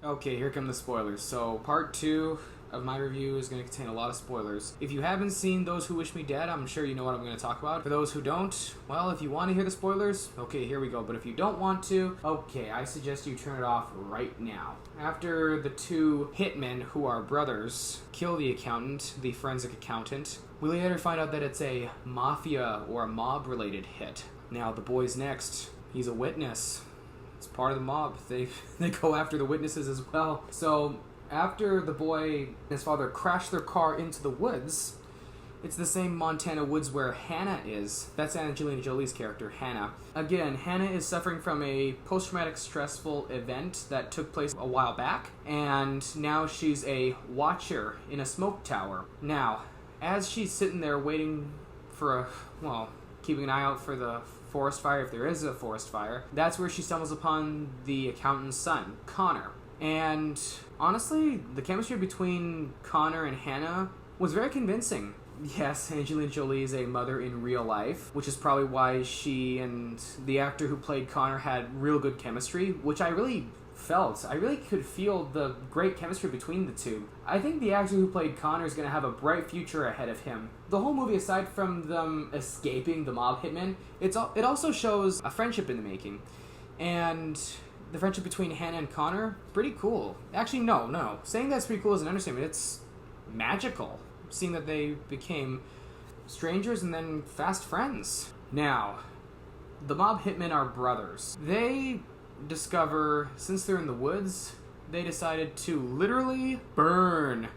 Okay, here come the spoilers. So, part 2 of my review is going to contain a lot of spoilers. If you haven't seen Those Who Wish Me Dead, I'm sure you know what I'm going to talk about. For those who don't, well, if you want to hear the spoilers, okay, here we go. But if you don't want to, okay, I suggest you turn it off right now. After the two hitmen, who are brothers, kill the accountant, the forensic accountant, we later find out that it's a mafia or a mob-related hit. Now, the boy's next. He's a witness. It's part of the mob. They go after the witnesses as well. So after the boy and his father crash their car into the woods, it's the same Montana woods where Hannah is. That's Angelina Jolie's character, Hannah. Again, Hannah is suffering from a post-traumatic stressful event that took place a while back, and now she's a watcher in a smoke tower. Now, as she's sitting there waiting for keeping an eye out for the forest fire, if there is a forest fire, that's where she stumbles upon the accountant's son, Connor. And honestly, the chemistry between Connor and Hannah was very convincing. Yes, Angelina Jolie is a mother in real life, which is probably why she and the actor who played Connor had real good chemistry, which I really felt. I really could feel the great chemistry between the two. I think the actor who played Connor is going to have a bright future ahead of him. The whole movie, aside from them escaping the mob hitmen, it also shows a friendship in the making. And the friendship between Hannah and Connor, pretty cool. Actually, no. Saying that's pretty cool is an understatement. It's magical, seeing that they became strangers and then fast friends. Now, the mob hitmen are brothers. They discover, since they're in the woods, they decided to literally burn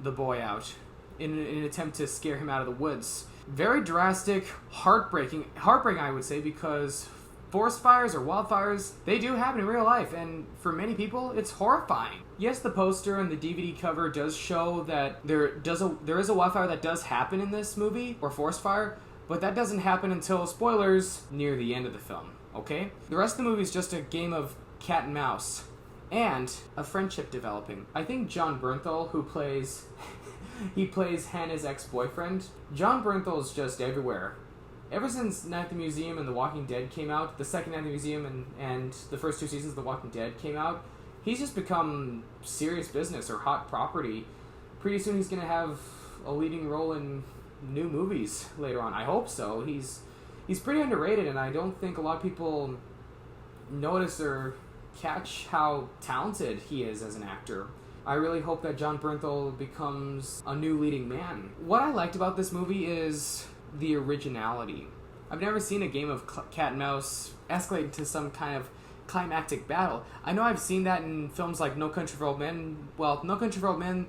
the boy out in an attempt to scare him out of the woods. Very drastic, heartbreaking I would say, because forest fires or wildfires, they do happen in real life, and for many people, it's horrifying. Yes, the poster and the DVD cover does show that there is a wildfire that does happen in this movie, or forest fire, but that doesn't happen until, spoilers, near the end of the film. Okay? The rest of the movie is just a game of cat and mouse. And a friendship developing. I think John Bernthal, who plays... he plays Hannah's ex-boyfriend. John Bernthal's just everywhere. Ever since Night at the Museum and The Walking Dead came out, the second Night at the Museum and the first two seasons of The Walking Dead came out, he's just become serious business or hot property. Pretty soon he's going to have a leading role in new movies later on. I hope so. He's pretty underrated, and I don't think a lot of people notice or catch how talented he is as an actor. I really hope that John Bernthal becomes a new leading man. What I liked about this movie is the originality. I've never seen a game of cat and mouse escalate into some kind of climactic battle. I know I've seen that in films like No Country for Old Men. Well, No Country for Old Men,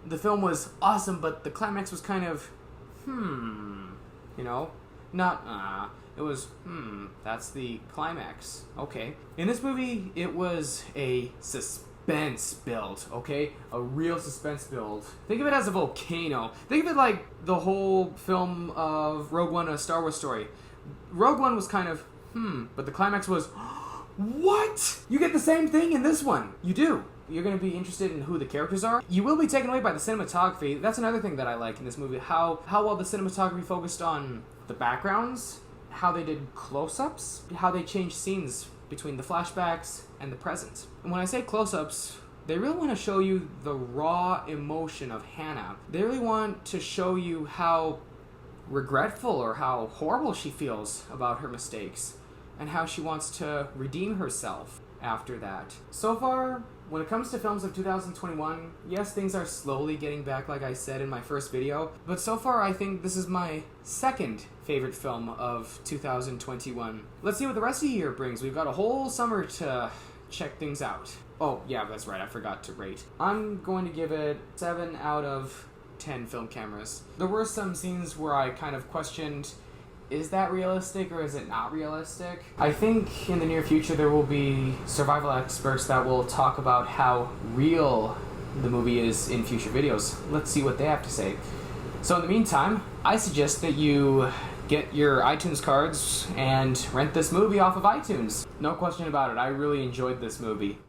the film was awesome, but the climax was kind of, you know? Not, it was, that's the climax. Okay. In this movie, it was a suspense build, okay? A real suspense build. Think of it as a volcano. Think of it like the whole film of Rogue One, A Star Wars Story. Rogue One was kind of, but the climax was, what? You get the same thing in this one. You do. You're going to be interested in who the characters are. You will be taken away by the cinematography. That's another thing that I like in this movie. How well the cinematography focused on the backgrounds, how they did close-ups, how they changed scenes between the flashbacks and the present. And when I say close-ups, they really want to show you the raw emotion of Hannah. They really want to show you how regretful or how horrible she feels about her mistakes and how she wants to redeem herself after that. So far, when it comes to films of 2021, yes, things are slowly getting back, like I said in my first video, but so far I think this is my second favorite film of 2021. Let's see what the rest of the year brings. We've got a whole summer to check things out. Oh, yeah, that's right, I forgot to rate. I'm going to give it 7 out of 10 film cameras. There were some scenes where I kind of questioned, is that realistic or is it not realistic? I think in the near future there will be survival experts that will talk about how real the movie is in future videos. Let's see what they have to say. So in the meantime, I suggest that you get your iTunes cards and rent this movie off of iTunes. No question about it, I really enjoyed this movie.